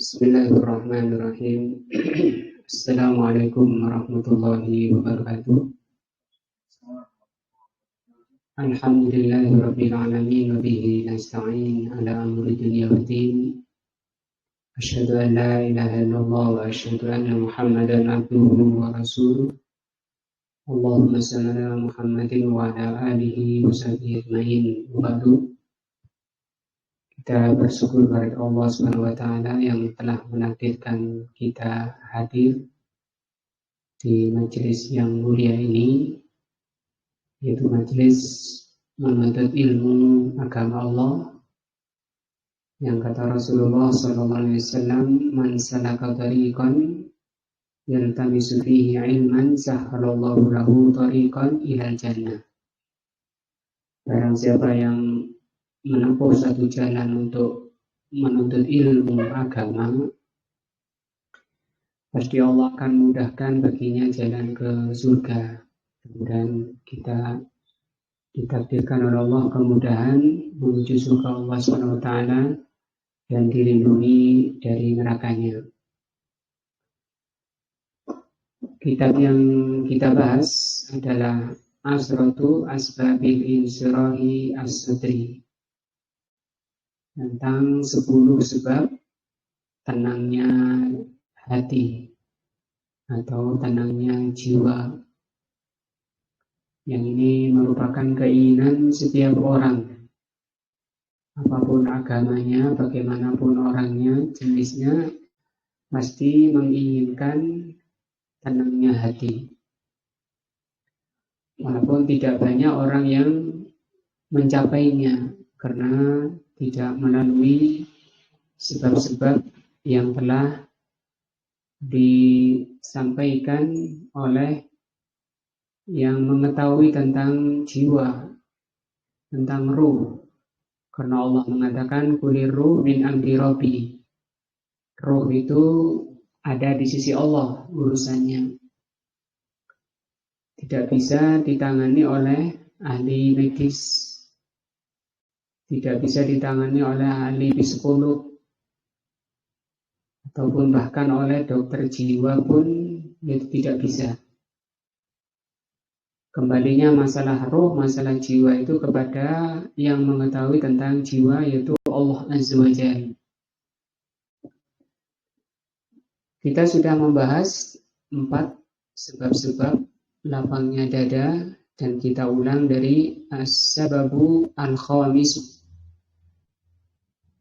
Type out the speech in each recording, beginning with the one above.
Bismillahirrahmanirrahim. Assalamualaikum warahmatullahi wabarakatuh. Alhamdulillahirabbil alamin wa bihi nasta'in ala amri dunya waddin. Asyhadu an la ilaha illallah wa asyhadu anna Muhammadan abduhu wa rasuluh. Allahumma shalli ala Muhammadin wa ala alihi wa sahbihi ajmain. Kita bersyukur kepada Allah Subhanahu wa taala yang telah menakdirkan kita hadir di majelis yang mulia ini, yaitu majelis menuntut ilmu agama Allah, yang kata Rasulullah sallallahu alaihi wasallam, man salaka tariqan yaltamisu fihi ilman sahhalallahu lahu tariqan ilal jannah. Barang siapa yang menempuh satu jalan untuk menuntut ilmu agama, pasti Allah akan mudahkan baginya jalan ke surga. Dan kita ditakdirkan oleh Allah kemudahan menuju surga Allah SWT dan dilindungi dari nerakanya. Kitab yang kita bahas adalah Asratu Asbabil Insyirahi As-Sadri, tentang 10 sebab tenangnya hati atau tenangnya jiwa. Yang ini merupakan keinginan setiap orang, apapun agamanya, bagaimanapun orangnya, jenisnya, pasti menginginkan tenangnya hati. Walaupun tidak banyak orang yang mencapainya, karena tidak melalui sebab-sebab yang telah disampaikan oleh yang mengetahui tentang jiwa, tentang ruh. Karena Allah mengatakan kulir ruh min amri rabbi. Ruh itu ada di sisi Allah urusannya. Tidak bisa ditangani oleh ahli medis, tidak bisa ditangani oleh ahli psikolog, ataupun bahkan oleh dokter jiwa pun itu tidak bisa. Kembalinya masalah roh, masalah jiwa itu kepada yang mengetahui tentang jiwa, yaitu Allah Azza wa Jalla. Kita sudah membahas 4 sebab-sebab lapangnya dada, dan kita ulang dari as-sababu al-khamis,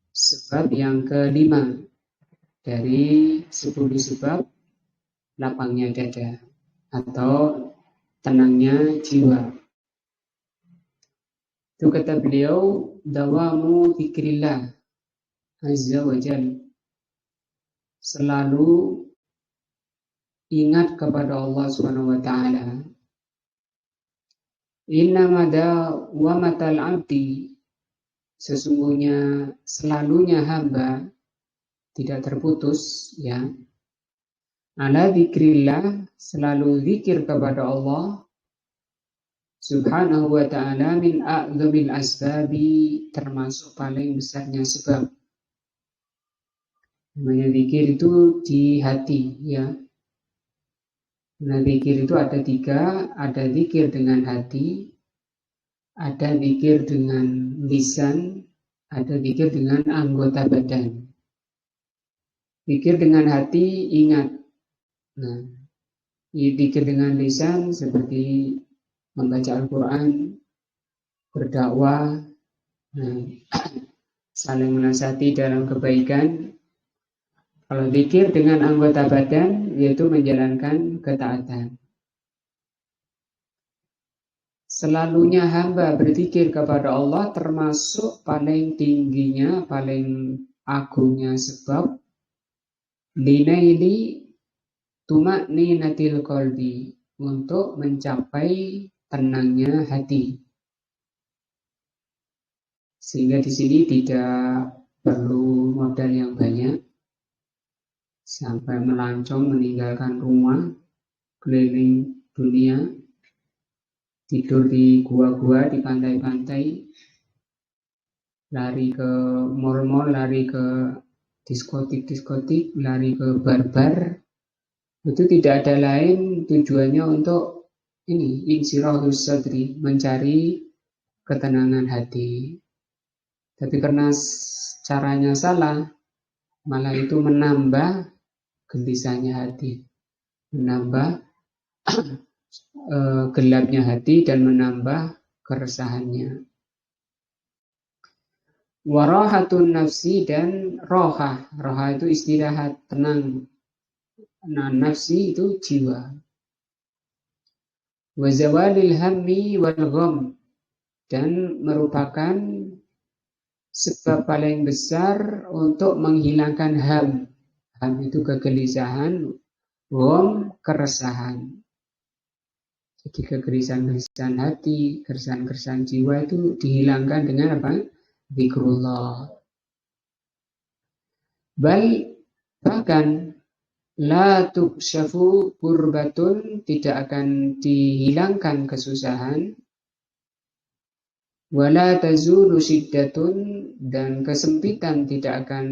sebab yang kelima dari 10 sebab lapangnya dada atau tenangnya jiwa. Itu kata beliau, dawamu dzikrillah azza wa jalla, selalu ingat kepada Allah Subhanahu wa taala. Innama dawamatal abdi, sesungguhnya selalunya hamba, tidak terputus, ya, ala dzikrillah, selalu zikir kepada Allah Subhanahu wa ta'ala, min a'dhamil asbabi, termasuk paling besarnya sebab. Namanya zikir itu di hati, ya. Nah, zikir itu ada 3, ada zikir dengan hati, ada zikir dengan lisan, ada zikir dengan anggota badan. Zikir dengan hati, ingat. Nah, zikir dengan lisan seperti membaca Al-Quran, berdakwah, saling menasihati dalam kebaikan. Kalau zikir dengan anggota badan, yaitu menjalankan ketaatan. Selalunya hamba berzikir kepada Allah, termasuk paling tingginya, paling agungnya sebab linaili tuma'ninatil qalbi, untuk mencapai tenangnya hati. Sehingga di sini tidak perlu modal yang banyak, sampai melancong meninggalkan rumah, keliling dunia, tidur di gua-gua, di pantai-pantai, lari ke mall-mall, lari ke diskotik-diskotik, lari ke bar-bar, itu tidak ada lain tujuannya untuk ini, insyirahus sadri, mencari ketenangan hati. Tapi karena caranya salah, malah itu menambah gelisahnya hati, menambah gelapnya hati dan menambah keresahannya. Warahatun nafsi dan rohah. Rohah itu istirahat, tenang. Nah, nafsi itu jiwa. Wazawalil hammi wal gham, dan merupakan sebab paling besar untuk menghilangkan ham. Ham itu kegelisahan, gham keresahan. Jadi kegelisahan-kegelisahan hati, keresahan-keresahan jiwa itu dihilangkan dengan apa? Zikrullah. Bahkan la tuksyafu kurbatun, tidak akan dihilangkan kesusahan, wala tazulu syiddatun, dan kesempitan tidak akan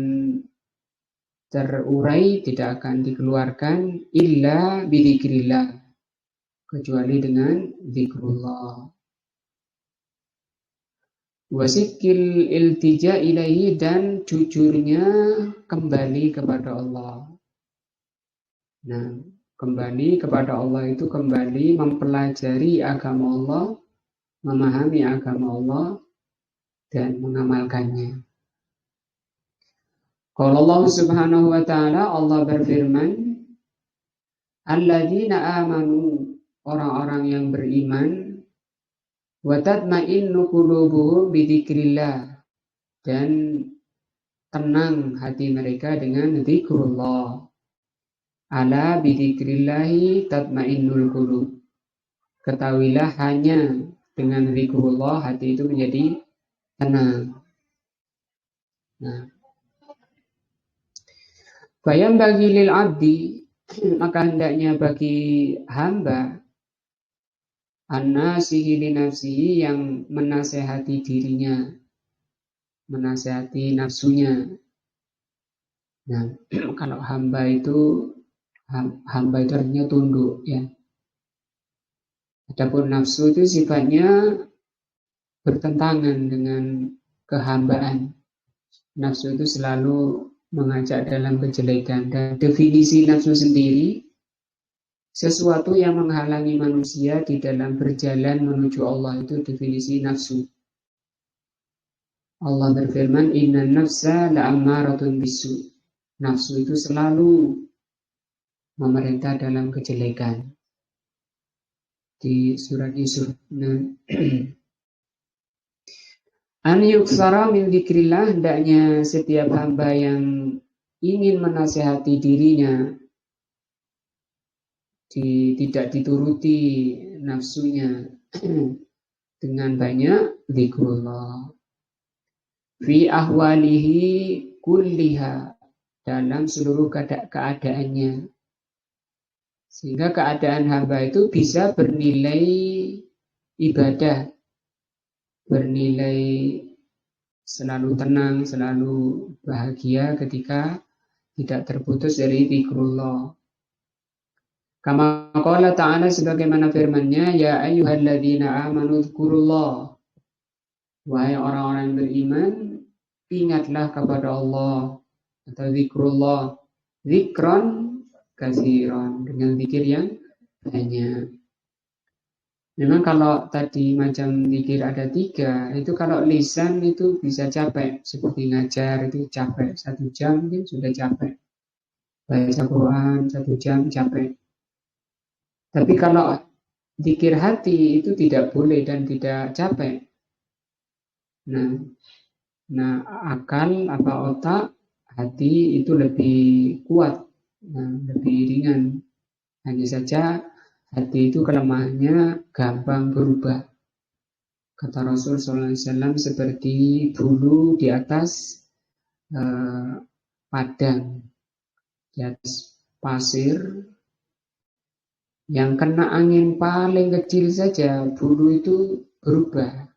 terurai, tidak akan dikeluarkan, illa bidzikrillah, kecuali dengan zikrullah. Wasikil iltija ilaihi, dan jujurnya kembali kepada Allah. Nah, kembali kepada Allah itu kembali mempelajari agama Allah, memahami agama Allah, dan mengamalkannya. Kalau Allah Subhanahu wa taala, Allah berfirman, alladzina amanu, orang-orang yang beriman, wa tatma'innu qulubuhum bidzikrillah, dan tenang hati mereka dengan zikrullah. Ala bidzikrillahi tatma'innul qulub. Ketahuilah hanya dengan zikrullah hati itu menjadi tenang. Nah, bayam bagi lil abdi, maka hendaknya bagi hamba, an-nasihi li nafsihi, yang menasehati dirinya, menasehati nafsunya. Nah, kalau hamba itu artinya tunduk, ya. Adapun nafsu itu sifatnya bertentangan dengan kehambaan. Nafsu itu selalu mengajak dalam kejelekan, dan definisi nafsu sendiri sesuatu yang menghalangi manusia di dalam berjalan menuju Allah, itu definisi nafsu. Allah berfirman, inna nafsa la'ammaratun bisu. Nafsu itu selalu memerintah dalam kejelekan. Di surat Yusuf. Nah, an yuksara min dzikrillah, hendaknya setiap hamba yang ingin menasehati dirinya tidak dituruti nafsunya dengan banyak zikrullah fi ahwalihi kulliha, dalam seluruh keadaannya, sehingga keadaan hamba itu bisa bernilai ibadah, bernilai selalu tenang, selalu bahagia ketika tidak terputus dari zikrullah. Kama qala ta'ala, sebagaimana firman-Nya, ya ayyuhalladzina amanu dzkurullah, wahai orang-orang yang beriman, ingatlah kepada Allah, atau zikrullah, zikron katsiran, dengan zikir yang banyak. Memang kalau tadi macam zikir ada 3, itu kalau lisan itu bisa capek, seperti ngajar itu capek, 1 jam mungkin sudah capek. Baca Quran 1 jam capek. Tapi kalau zikir hati itu tidak boleh dan tidak capek. Nah, akal apa otak, hati itu lebih kuat, lebih ringan. Hanya saja hati itu kelemahannya gampang berubah. Kata Rasul SAW, seperti bulu di atas padang, di atas pasir, yang kena angin paling kecil saja bulu itu berubah.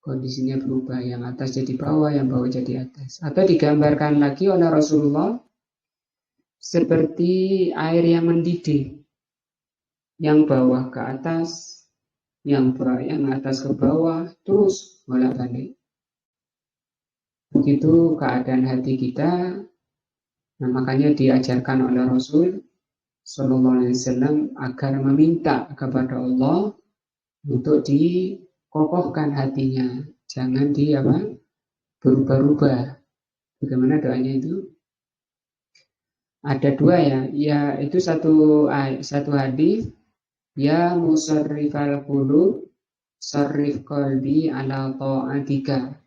kondisinya berubah, yang atas jadi bawah, yang bawah jadi atas. Atau digambarkan lagi oleh Rasulullah seperti air yang mendidih, yang bawah ke atas, yang atas ke bawah, terus bolak-balik. Begitu keadaan hati kita. Nah, makanya diajarkan oleh Rasul Sallallahu Alaihi Wasallam agar meminta kepada Allah untuk dikokohkan hatinya, jangan berubah-ubah. Bagaimana doanya itu? Ada dua ya, itu satu hadis, ya musarrifal qulub sarrif qalbi ala ta'atika.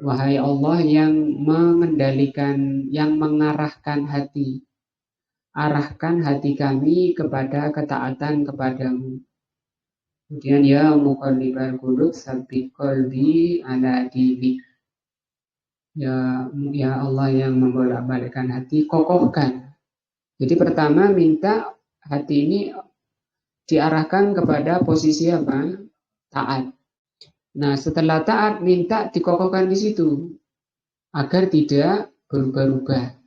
Wahai Allah yang mengendalikan, yang mengarahkan hati, arahkan hati kami kepada ketaatan kepadamu. Kemudian ya muqallibal qulub tsabbit qalbi ala dinik. Ya Allah yang membolak-balikkan hati, kokohkan. Jadi pertama minta hati ini diarahkan kepada posisi apa? Taat. Nah, setelah taat minta dikokohkan di situ agar tidak berubah-ubah.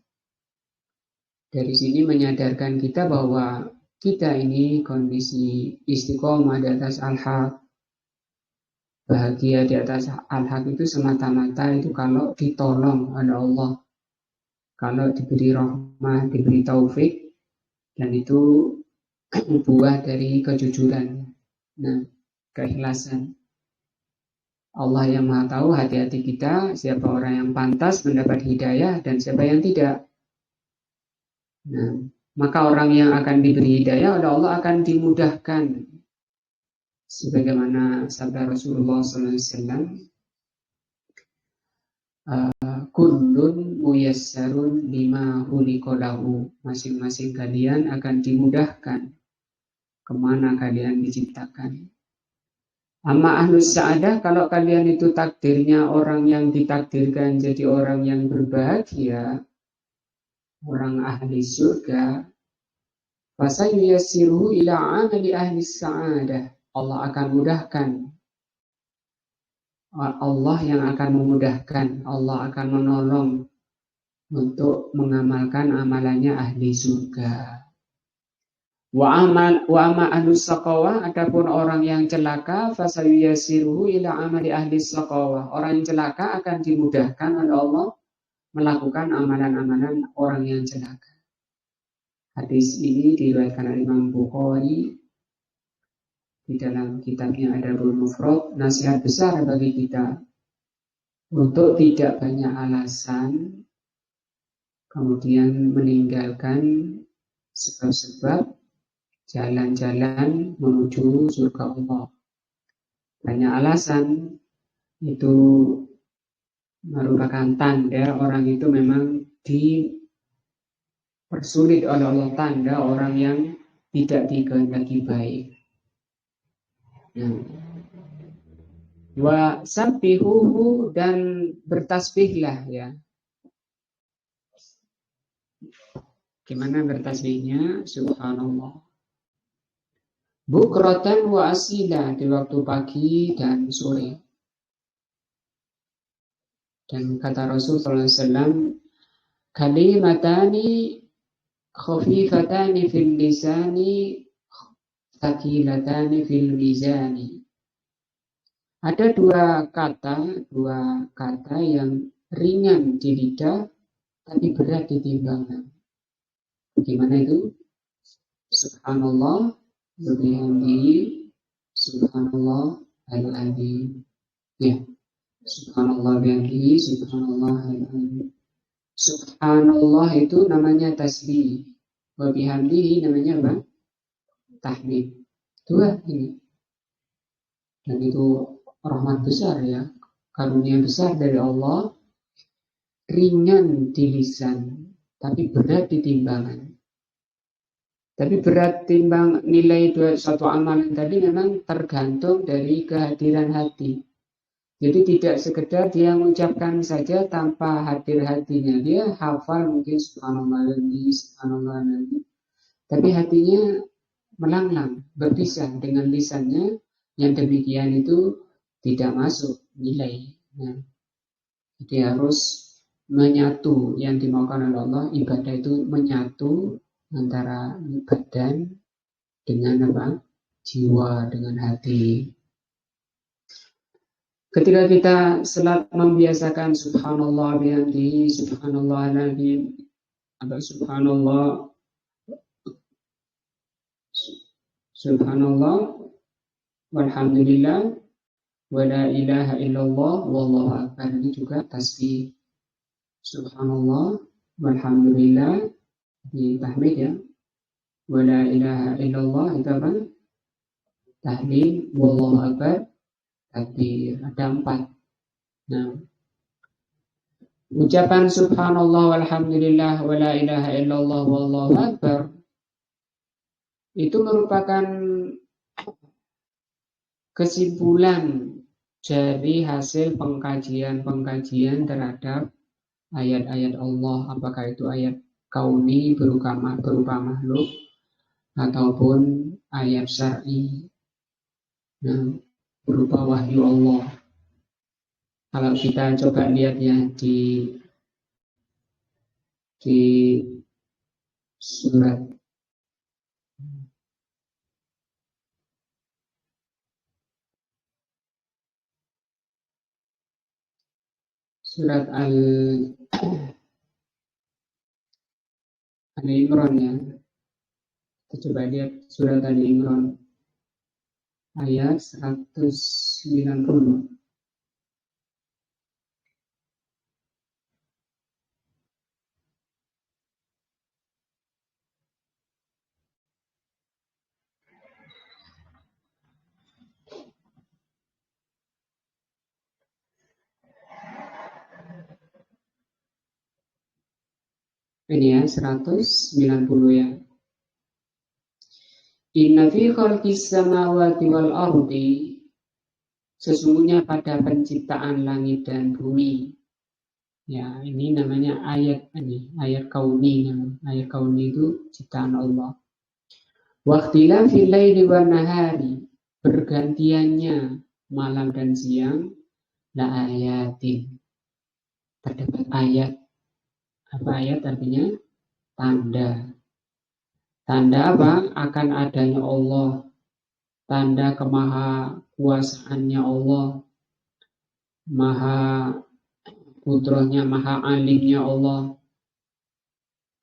Dari sini menyadarkan kita bahwa kita ini kondisi istiqomah di atas al-haq, bahagia di atas al-haq itu semata-mata itu kalau ditolong oleh Allah, kalau diberi rahmah, diberi taufik, dan itu buah dari kejujuran. Nah, keikhlasan. Allah yang Maha tahu hati-hati kita, siapa orang yang pantas mendapat hidayah dan siapa yang tidak. Nah, maka orang yang akan diberi hidayah oleh Allah akan dimudahkan. Sebagaimana sabda Rasulullah SAW, kullun muyassarun lima khuliqalahu. Masing-masing kalian akan dimudahkan kemana kalian diciptakan. Amma ahlus sa'adah, kalau kalian itu takdirnya orang yang ditakdirkan jadi orang yang berbahagia, orang ahli surga, fasayyassiruhu ila amali ahli sa'adah. Allah akan mudahkan. Allah yang akan memudahkan, Allah akan menolong untuk mengamalkan amalannya ahli surga. Wa ama ahlus saqawah, adapun orang yang celaka, fasayyassiruhu ila amali ahli saqawah. Orang yang celaka akan dimudahkan oleh Allah melakukan amalan-amalan orang yang celaka. Hadis ini diriwayatkan oleh Imam Bukhari di dalam kitabnya Adabul Mufrad. Nasihat besar bagi kita untuk tidak banyak alasan kemudian meninggalkan sebab-sebab jalan-jalan menuju surga Allah. Banyak alasan itu merupakan tanda orang itu memang dipersulit oleh Allah, tanda orang yang tidak dikehendaki baik. Wa sabbihuhu, dan bertasbihlah ya. Gimana bertasbihnya? Subhanallah. Bukratan wa asila, di waktu pagi dan sore. Dan kata Rasul SAW, kalimatani khafifatani fil lisani thaqilatani fil mizani. Ada dua kata yang ringan di lidah tapi berat di timbangan. Bagaimana itu? Subhanallah bihamdihi, subhanallah al-azim. Ya, subhanallah bihamdihi, subhanallah al-azim. Subhanallah itu namanya tasbih, wa bihamdihi namanya apa? Tahmid. Dua ini. Dan itu rahmat besar ya, karunia besar dari Allah, ringan di lisan tapi berat di timbangan. Tapi berat timbang nilai suatu amalan tadi memang tergantung dari kehadiran hati. Jadi tidak sekedar dia mengucapkan saja tanpa hadir hatinya. Dia hafal mungkin subhanallah nabi, tapi hatinya melanglang, berpisah dengan lisannya. Yang demikian itu tidak masuk nilai. Nah, jadi harus menyatu yang dimaukan oleh Allah. Ibadah itu menyatu antara badan dengan apa? Jiwa, dengan hati. Ketika kita selalu membiasakan subhanallah bihamdihi, subhanallah alazim, atau subhanallah walhamdulillah wala ilaha illallah wallahu akbar, ini juga tasbih. Subhanallah walhamdulillah di tahmid ya, wala ilaha illallah itu apa? Tahlil, wallahu akbar takbir. Ada 4. Nah, ucapan subhanallah walhamdulillah wala ilaha illallah wallahu akbar itu merupakan kesimpulan dari hasil pengkajian terhadap ayat-ayat Allah, apakah itu ayat kauni berupa makhluk ataupun ayat syar'i, nah, berupa wahyu Allah. Kalau kita coba lihat ya di surat Al-Imran ya. Kita coba lihat surat Al-Imran ayat 190. Ini ya 190 ya. Inna fi khalqis samawati wal ardi, sesungguhnya pada penciptaan langit dan bumi. Ya, ini namanya ayat kauni. Ayat kauni itu ciptaan Allah. Waqtilafil laili wan nahari, bergantiannya malam dan siang, la ayatin, terdapat ayat. Apa ayat artinya? Tanda. Tanda apa? Akan adanya Allah. Tanda kemahakuasaannya Allah. Maha putranya, maha alimnya Allah.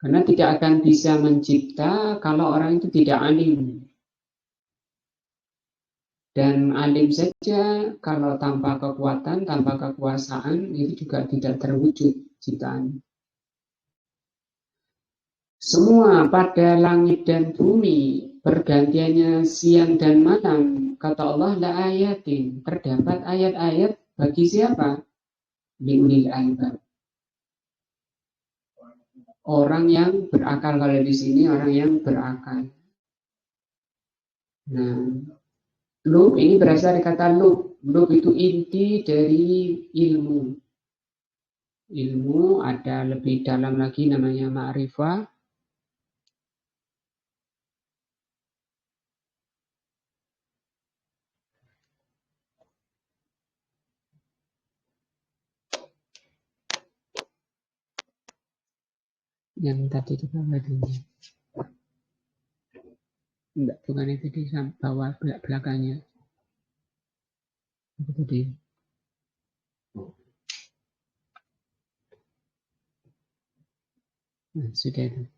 Karena tidak akan bisa mencipta kalau orang itu tidak alim. Dan alim saja kalau tanpa kekuatan, tanpa kekuasaan, itu juga tidak terwujud ciptaan. Semua pada langit dan bumi, pergantiannya siang dan malam, kata Allah, la ayatin, terdapat ayat-ayat bagi siapa? Liulil albab. Orang yang berakal, kalau di sini orang yang berakal. Nah, lub ini berasal dari kata lub. Lub itu inti dari ilmu. Ilmu ada lebih dalam lagi namanya ma'rifah. Yang tadi itu apa tadi? Enggak, bukan itu di bawah belakangnya. Itu tadi. Nah, sudah itu.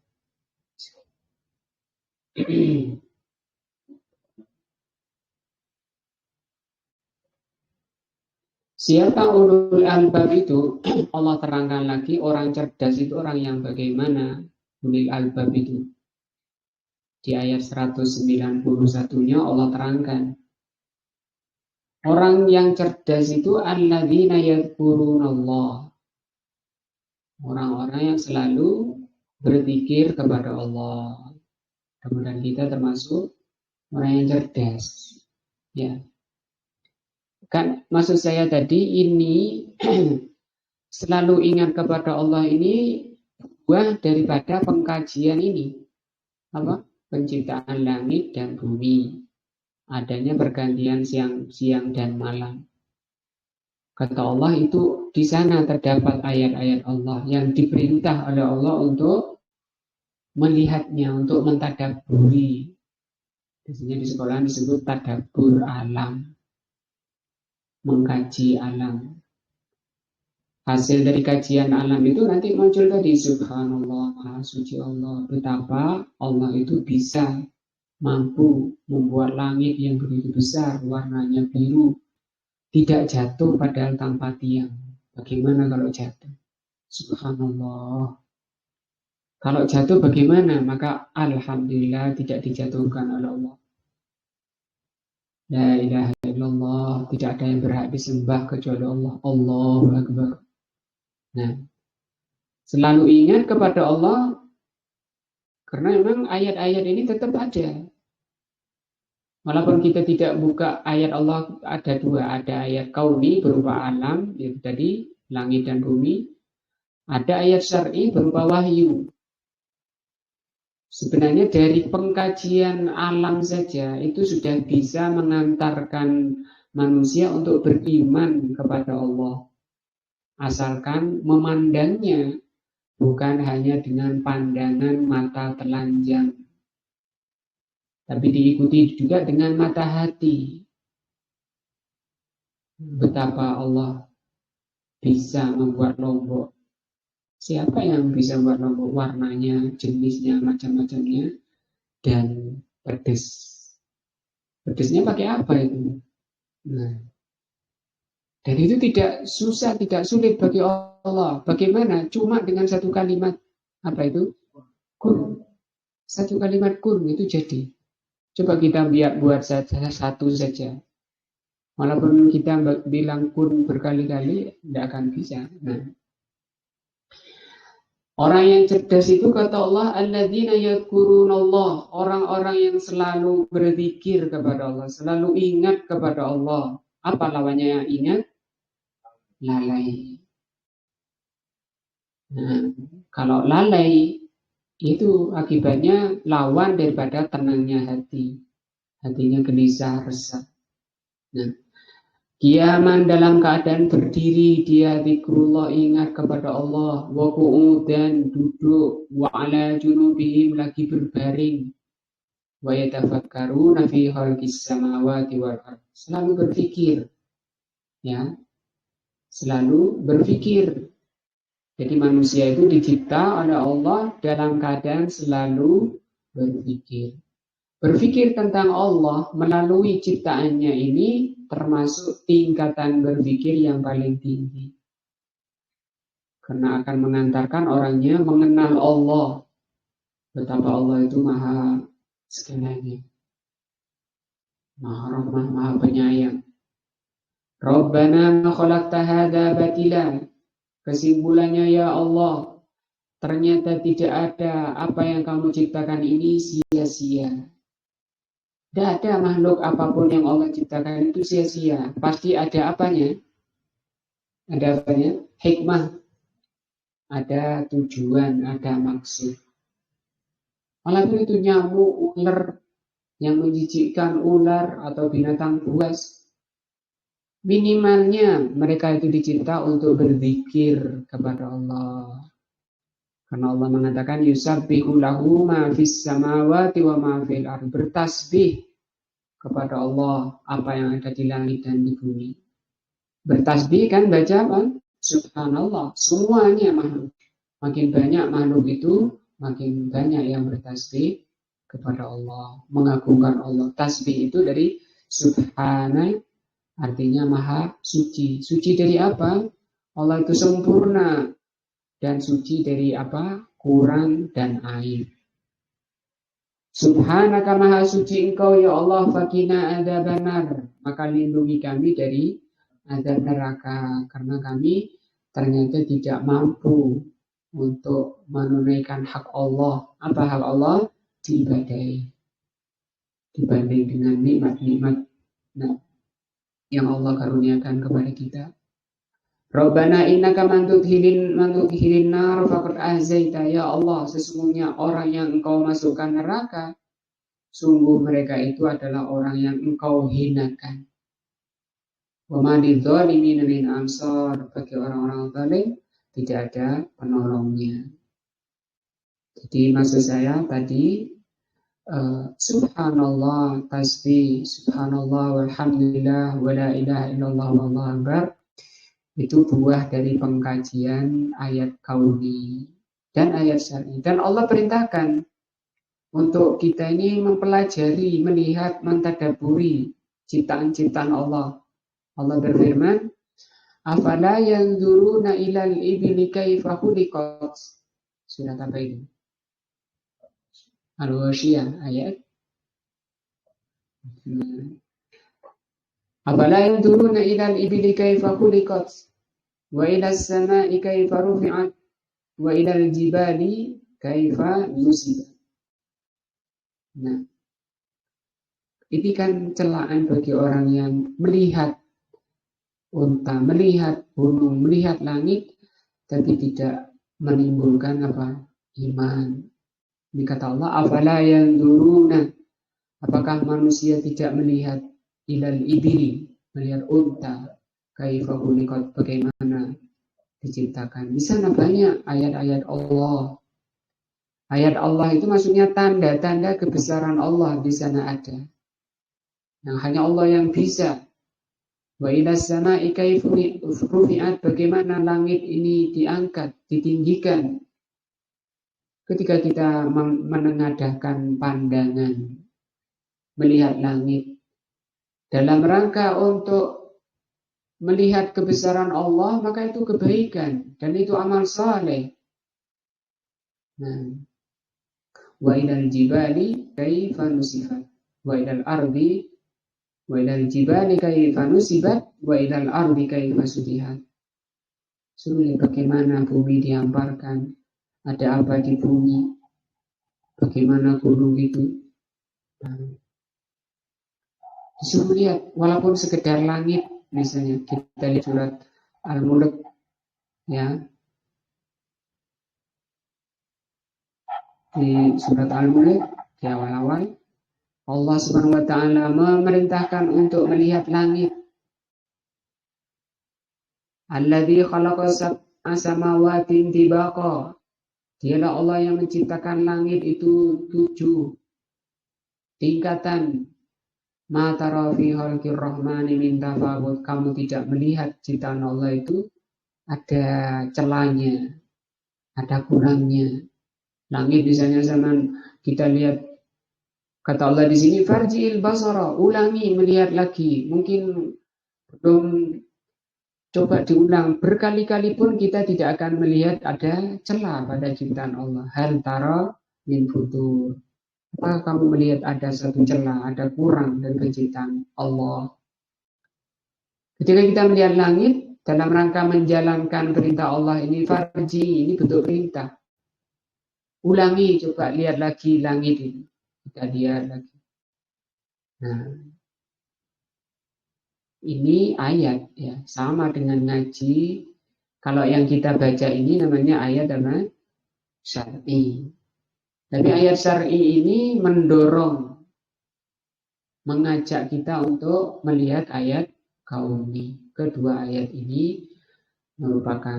Siapa ulul albab itu? Allah terangkan lagi, orang cerdas itu orang yang bagaimana? Ulul albab itu. Di ayat 191-nya Allah terangkan. Orang yang cerdas itu alladzina yadhkurunallah. Orang-orang yang selalu berzikir kepada Allah. Kemudian kita termasuk orang yang cerdas. Ya. Kan maksud saya tadi ini selalu ingat kepada Allah ini buah daripada pengkajian ini. Apa? Penciptaan langit dan bumi. Adanya pergantian siang dan malam. Kata Allah itu di sana terdapat ayat-ayat Allah yang diperintah oleh Allah untuk melihatnya, untuk mentadabburi. Biasanya di sekolah disebut tadabbur alam, mengkaji alam. Hasil dari kajian alam itu nanti muncul tadi, subhanallah, maha suci Allah, betapa Allah itu bisa mampu membuat langit yang begitu besar, warnanya biru, tidak jatuh padahal tanpa tiang. Bagaimana kalau jatuh? Subhanallah. Kalau jatuh bagaimana? Maka alhamdulillah tidak dijatuhkan oleh Allah. La ilaha illallah, tidak ada yang berhak disembah kecuali Allah. Allahu Akbar. Nah, selalu ingat kepada Allah, karena memang ayat-ayat ini tetap ada. Walaupun kita tidak buka ayat Allah, ada dua. Ada ayat kauni berupa alam, yaitu tadi langit dan bumi. Ada ayat syar'i berupa wahyu. Sebenarnya dari pengkajian alam saja itu sudah bisa mengantarkan manusia untuk beriman kepada Allah. Asalkan memandangnya bukan hanya dengan pandangan mata telanjang, tapi diikuti juga dengan mata hati. Betapa Allah bisa membuat Lombok. Siapa yang bisa membuat Lombok? Warnanya, jenisnya, macam-macamnya, dan pedes. Pedesnya pakai apa itu? Nah, dan itu tidak susah, tidak sulit bagi Allah. Bagaimana? Cuma dengan satu kalimat. Apa itu? Kun. Satu kalimat kun itu jadi. Coba kita buat saja satu saja. Walaupun kita bilang kun berkali-kali, tidak akan bisa. Nah, orang yang cerdas itu kata Allah, alladzina yadhkurunallah, orang-orang yang selalu berzikir kepada Allah, selalu ingat kepada Allah. Apa lawannya yang ingat? Lalai. Nah, kalau lalai itu akibatnya lawan daripada tenangnya hati. Hatinya gelisah, resah. Nah, kiaman dalam keadaan berdiri, dia zikrullah, ingat kepada Allah, wa qu'udan, duduk, wa ala junubihim, lagi berbaring, wa yatafakkaruna fi khalqis samawati wal ardh. Selalu berpikir, ya. Selalu berpikir. Jadi manusia itu dicipta oleh Allah dalam keadaan selalu berpikir. Berpikir tentang Allah melalui ciptaannya ini termasuk tingkatan berpikir yang paling tinggi. Karena akan mengantarkan orangnya mengenal Allah. Betapa Allah itu maha segalanya. Maha rahmah, maha penyayang. Rabbana ma khalaqta hadza batila. Kesimpulannya, ya Allah, ternyata tidak ada apa yang kamu ciptakan ini sia-sia. Tidak ada makhluk apapun yang Allah ciptakan itu sia-sia. Pasti ada apanya? Ada apanya? Hikmah. Ada tujuan, ada maksud. Walaupun itu nyamuk, ular, yang menjijikkan, ular atau binatang buas, minimalnya mereka itu dicipta untuk berzikir kepada Allah. Karena Allah mengatakan yusabbihu lahu ma fis samawati wa ma fil ardh, bertasbih kepada Allah apa yang ada di langit dan di bumi. Bertasbih kan baca apa? Subhanallah, semuanya makhluk. Makin banyak makhluk itu, makin banyak yang bertasbih kepada Allah, mengagungkan Allah. Tasbih itu dari subhana, artinya maha suci. Suci dari apa? Allah itu sempurna. Dan suci dari apa? Kurang dan aib. Subhanaka maha suci engkau ya Allah, fakina adzabannar. Maka lindungi kami dari azab neraka. Karena kami ternyata tidak mampu untuk menunaikan hak Allah. Apa hak Allah? Diibadahi. Dibanding dengan nikmat-nikmat yang Allah karuniakan kepada kita. Rabbana innaka man tudkhilin nar faqad ahzaita. Ya Allah, sesungguhnya orang yang engkau masukkan neraka, sungguh mereka itu adalah orang yang engkau hinakan. Wa ma lidzalimin min ansar, bagi orang-orang zalim tidak ada penolongnya. Jadi maksud saya tadi subhanallah, tasbih, subhanallah, walhamdulillah, wala ilaha illallah, wallahu akbar, itu buah dari pengkajian ayat kauni dan ayat syar'i. Dan Allah perintahkan untuk kita ini mempelajari, melihat, mentadaburi ciptaan-ciptaan Allah. Allah berfirman, afala yanzuruna ilal ibli kaifa khuliqat. Surat apa ini? Al-Wasyiyah ayat. Afala yanzuruna ilal ibli kaifa khuliqat wa ilas sama'i kaifa rufi'at wa ilal jibali kaifa nusibat. Nah, ini kan celaan bagi orang yang melihat unta, melihat gunung, melihat langit, tapi tidak menimbulkan apa? Iman. Ini kata Allah, afala yanzuruna, apakah manusia tidak melihat ilal ibili, melihat unta, kaifa khuliqat, bagaimana diciptakan. Di sana banyak ayat-ayat Allah. Ayat Allah itu maksudnya tanda-tanda kebesaran Allah di sana ada. Yang hanya Allah yang bisa. Wa ilas sama'i kaifa rufi'at, bagaimana langit ini diangkat, ditinggikan. Ketika kita menengadahkan pandangan melihat langit dalam rangka untuk melihat kebesaran Allah, maka itu kebaikan dan itu amal saleh. Nah, wa ilal jibali kaifa nusifat wa ilal ardi wa ilal jibali kaifa nusibat wa ilal ardi kaifa sudihat. Sulit bagaimana bumi dihamparkan, ada apa di bumi, bagaimana gunung itu. Disuruh lihat, walaupun sekedar langit, misalnya kita lihat surat Al-Mulk, ya, di surat Al-Mulk di awal-awal Allah Subhanahu wa taala memerintahkan untuk melihat langit. Alladzi khalaqa sab'a samawatin tibaqa. Dialah Allah yang menciptakan langit itu 7 tingkatan. Ma tara fi khalqir rahmani min tafawut. Kamu tidak melihat ciptaan Allah itu ada celahnya, ada kurangnya. Langit misalnya zaman kita lihat, kata Allah di sini, farji'il basara, ulangi melihat lagi. Mungkin belum, coba diulang berkali-kali pun kita tidak akan melihat ada celah pada ciptaan Allah. Hal tara min futur. Apakah kamu melihat ada satu celah, ada kurang dari penciptaan Allah? Ketika kita melihat langit dalam rangka menjalankan perintah Allah ini, farji, ini bentuk perintah. Ulangi, coba lihat lagi langit ini. Kita lihat lagi. Nah, ini ayat ya, sama dengan ngaji. Kalau yang kita baca ini namanya ayat apa? Syar'i. Tapi ayat syar'i ini mendorong, mengajak kita untuk melihat ayat kauni. Kedua ayat ini merupakan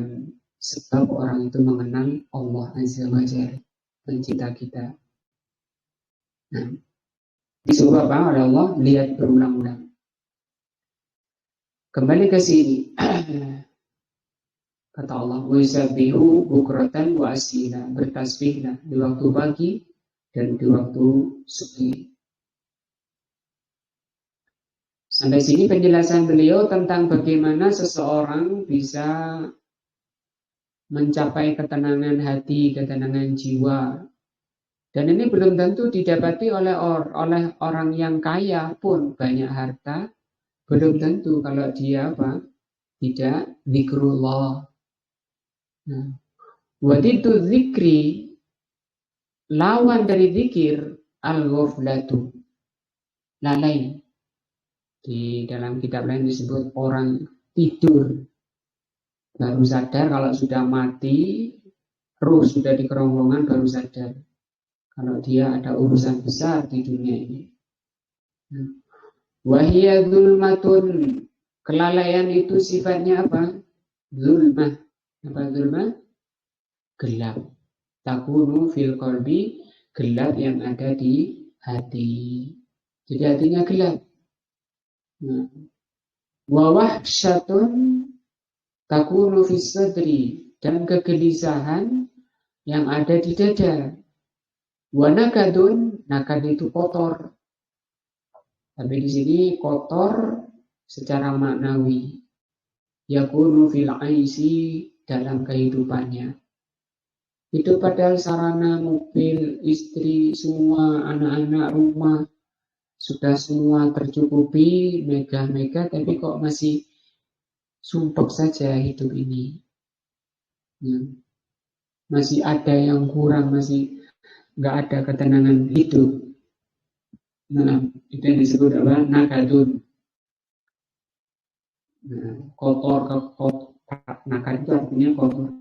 sebab orang itu mengenal Allah Azza wa Jalla, pencipta kita. Nah, disuruh apa oleh Allah? Lihat berulang-ulang. Kembali ke sini. Kata Allah, "Wasabihu bukratan wa asila." Bertasbihlah di waktu pagi dan di waktu sore. Sampai sini penjelasan beliau tentang bagaimana seseorang bisa mencapai ketenangan hati, ketenangan jiwa. Dan ini belum tentu didapati oleh orang yang kaya pun, banyak harta, belum tentu kalau dia apa? Tidak zikrullah. Nah, waditu zikri, lawan dari zikir, al-ghaflatu, lalai. Di dalam kitab lain disebut orang tidur, baru sadar kalau sudah mati, ruh sudah di kerongkongan baru sadar kalau dia ada urusan besar di dunia ini. Wahia zulmatun, Kelalaian itu sifatnya apa? Zulmah. Apa zulmah? Gelap. Takunu fil qalbi, gelap yang ada di hati. Jadi hatinya gelap. Nah, wa wahsyatun takunu fis sadri, dan kegelisahan yang ada di dada. Wa nakadun, nakad itu kotor. Tapi di sini kotor secara maknawi. Yakunu fil aisi, dalam kehidupannya. Itu padahal sarana mobil, istri, semua anak-anak, rumah sudah semua tercukupi, mega-mega, tapi kok masih sumpek saja hidup ini. Ya. Masih ada yang kurang, masih nggak ada ketenangan hidup. Nah, itu yang disebut apa? Nakadun. Nah, kotor, nakal itu artinya kotor.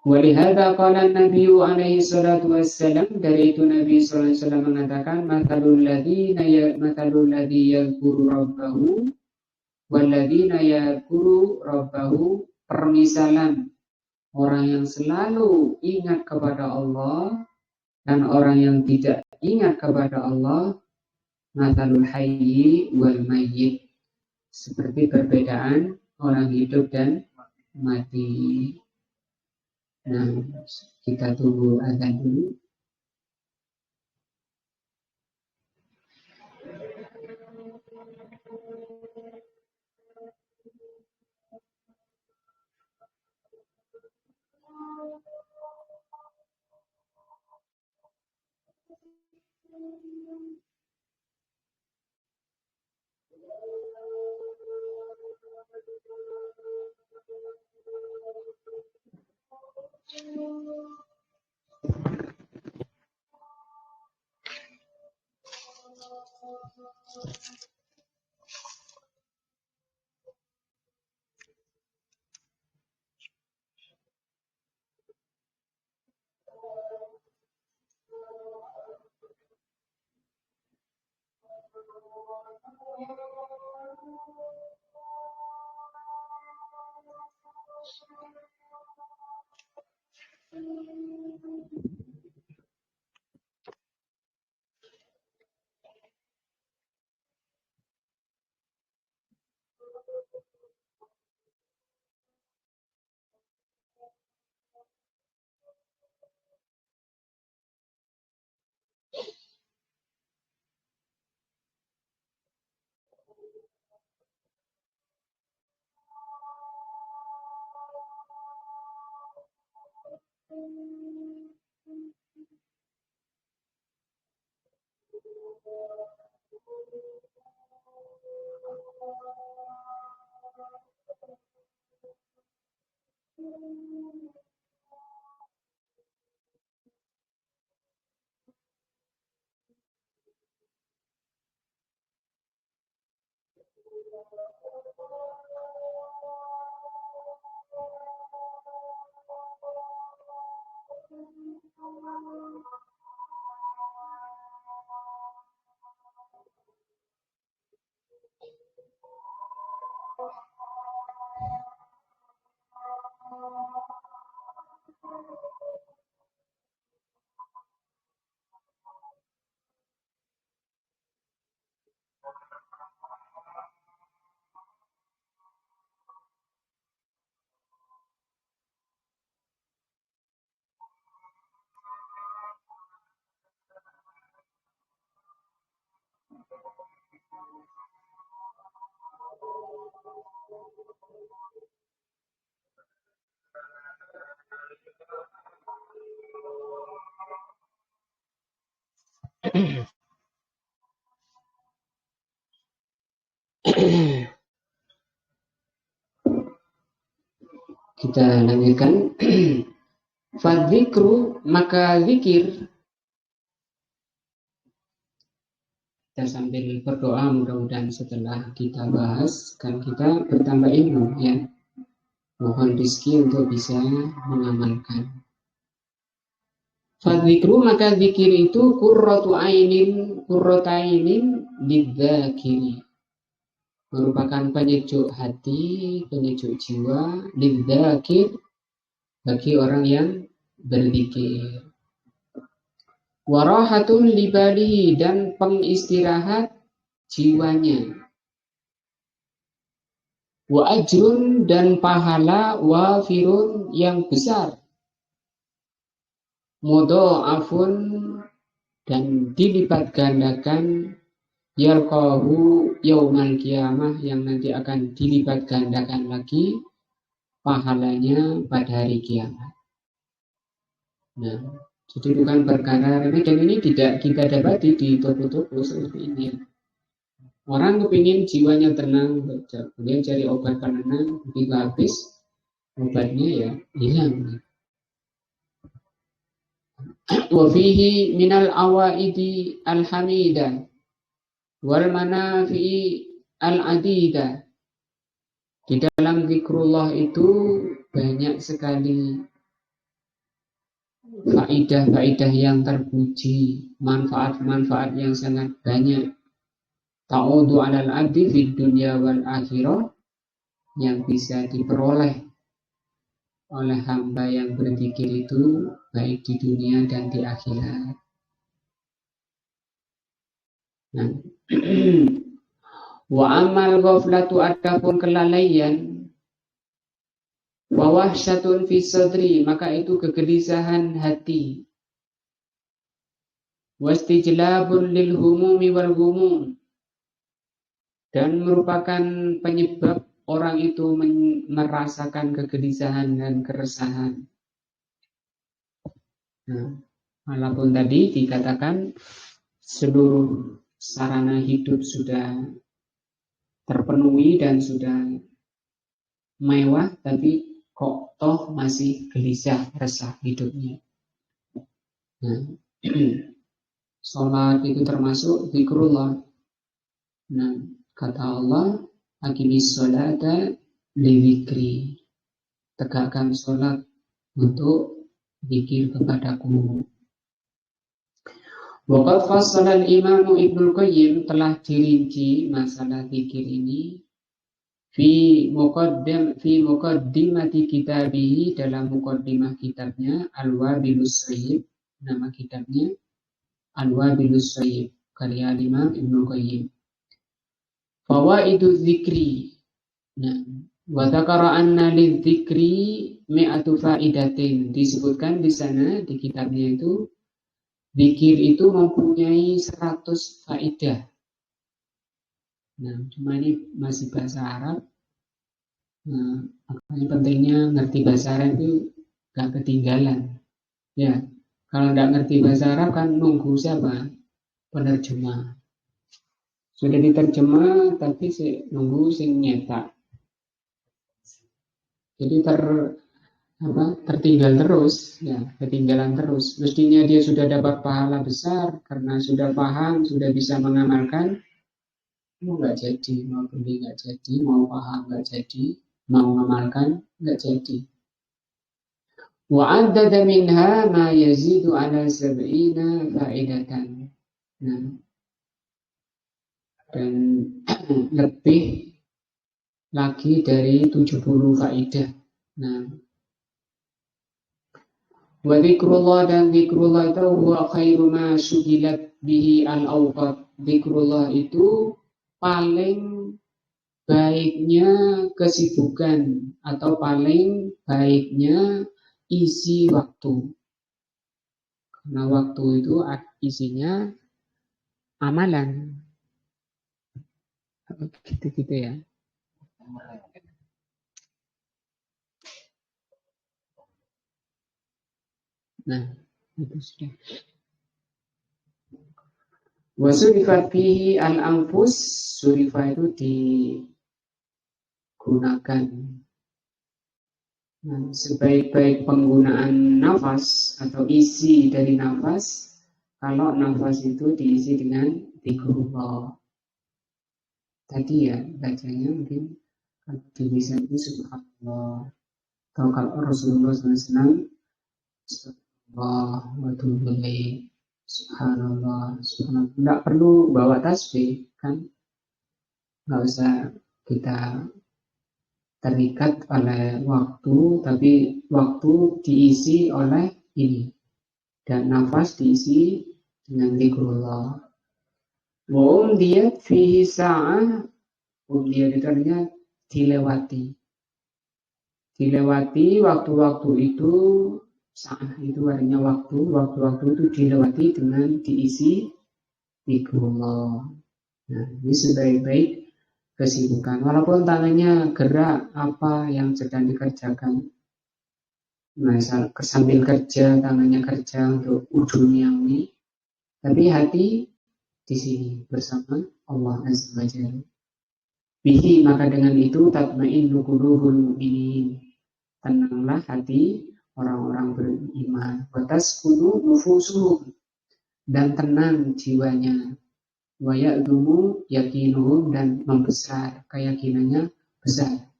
Walihada qala Nabi alaihi salatu wassalam, dari itu Nabi sallallahu alaihi wasallam mengatakan matalul ladzi yadhkuru rabbahu wal ladzina yadhkuru rabbahu, permisalan orang yang selalu ingat kepada Allah dan orang yang tidak ingat kepada Allah, matalul hayyi wal mayyit, seperti perbedaan orang hidup dan mati. Nah, kita tunggu azan dulu. Kita lanjutkan. Fadzikru, maka zikir. Kita sambil berdoa, mudah-mudahan setelah kita bahas kan kita bertambah ilmu, ya. Mohon rezeki untuk bisa mengamalkan. Fadzikru maka zikir itu qurratainin lidzakiri, merupakan penyejuk hati, penyejuk jiwa, lidzakir, bagi orang yang berzikir. Warahatun libalihi, dan pengistirahat jiwanya. Wa ajrun, dan pahala, wafirun, yang besar. Mudha'afun, dan dilipat gandakan, yarqahu yaumal qiyamah, yang nanti akan dilipat gandakan lagi pahalanya pada hari kiamat. Nah, jadi bukan perkara remeh, dan ini tidak kita dapati di toko-toko seperti ini. Orang kepingin jiwanya tenang, kemudian cari obat penenang, begitu habis obatnya ya hilang. Wa fihi minal awaidi alhamidah wal manafi'i al-adidah. Di dalam zikrullah itu banyak sekali faidah-faidah yang terpuji, manfaat-manfaat yang sangat banyak. Ta'udu alal abdi fid dunya wal akhirah, yang bisa diperoleh oleh hamba yang berzikir itu baik di dunia dan di akhirat. Nah, wa amal ghaflatu, adapun kelalaian, wa wahsyatun fi sadri, maka itu kegelisahan hati, wastijlabun lil humumi wal humum, dan merupakan penyebab orang itu merasakan kegelisahan dan keresahan. Nah, walaupun tadi dikatakan seluruh sarana hidup sudah terpenuhi dan sudah mewah, tapi kok toh masih gelisah, resah hidupnya. Nah, sholat itu termasuk zikrullah. Nah, kata Allah, aqimis sholata lidzikri, tegakkan sholat untuk zikir kepadaku. Waqad fassala al-Imam Ibnu Qayyim, telah dirinci masalah zikir ini fi muqaddimati kitabihi, dalam muqaddimah kitabnya Al-Wabilus Sayyib, nama kitabnya Al-Wabilus Sayyib, karya Imam Ibnu Qayyim. Fawaidu dzikri. Nah, wa dzakara anna lidzikri mi'atu faidatin, disebutkan di sana di kitabnya itu zikir itu mempunyai 100 faedah. Nah, cuma ini masih bahasa Arab. Nah, makanya pentingnya ngerti bahasa Arab itu gak ketinggalan. Ya, kalau nggak ngerti bahasa Arab kan nunggu siapa? Penerjemah. Sudah diterjemah, tapi nunggu sing nyetak. Jadi tertinggal terus, ya, ketinggalan terus. Mestinya dia sudah dapat pahala besar karena sudah paham, sudah bisa mengamalkan. Mau nggak jadi, mau beli nggak jadi, mau paham nggak jadi, mau mengamalkan nggak jadi. Wa addada minha ma yazidu ala sab'ina faidatan. Nah, dan lebih lagi dari 70 faedah. Nah, wa zikrullah, dan zikrullah itu huwa khairu ma sugilat bihi al-awqat. Zikrullah itu paling baiknya kesibukan atau paling baiknya isi waktu. Karena waktu itu isinya amalan. Gitu-gitu ya. Nah, itu sudah. Wa surifat fihi al-anfus, surifah itu digunakan. Nah, sebaik-baik penggunaan nafas atau isi dari nafas, kalau nafas itu diisi dengan zikrullah. Tadi ya bacanya mungkin kalau bisa itu subhanallah, atau kalau Rasulullah SAW Allah wa atubu ilaih. Subhanallah, subhanallah. Nggak perlu bawa tasbih, kan? Nggak usah kita terikat oleh waktu, tapi waktu diisi oleh ini. Dan nafas diisi dengan zikrullah. Wa umdiyat fihi sa'ah. Umdiyat itu artinya dilewati. Dilewati waktu-waktu itu, saat itu artinya waktu-waktu itu dilewati dengan diisi zikrullah. Nah, ini sebaik-baik kesibukan. Walaupun tangannya gerak apa yang sedang dikerjakan. Misal sambil kerja, tangannya kerja untuk duniawi, tapi hati di sini bersama Allah Azza wa Jalla. Bihi, maka dengan itu tatma'innu qulubul mu'minin. Tenanglah hati orang-orang beriman. Wa taskunu nufusuhum, dan tenang jiwanya. Wa ya'dumu yakinuhum, dan membesar keyakinannya besar.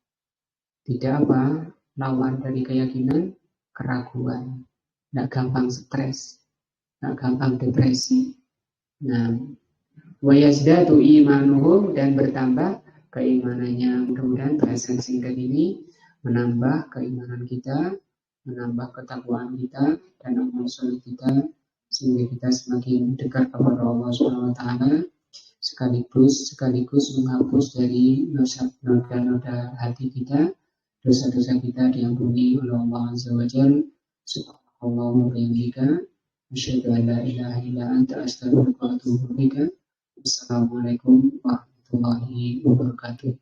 Tidak apa? Lawan dari keyakinan keraguan. Tidak gampang stres, tidak gampang depresi. Nah, wa yazdadu imanuhum, dan bertambah keimanannya. Mudah-mudahan bahasan singkat ini menambah keimanan kita, menambah ketakwaan kita dan amal soleh kita, sehingga kita semakin dekat kepada Allah Subhanahu wa taala, sekaligus menghapus dari noda-noda hati kita, dosa-dosa kita diampuni oleh Allah Azza wa Jalla. Subhanallah wa bihamdika, asyhadu an la ilaha illa anta, astaghfiruka wa atubu ilaik. Assalamualaikum warahmatullahi wabarakatuh.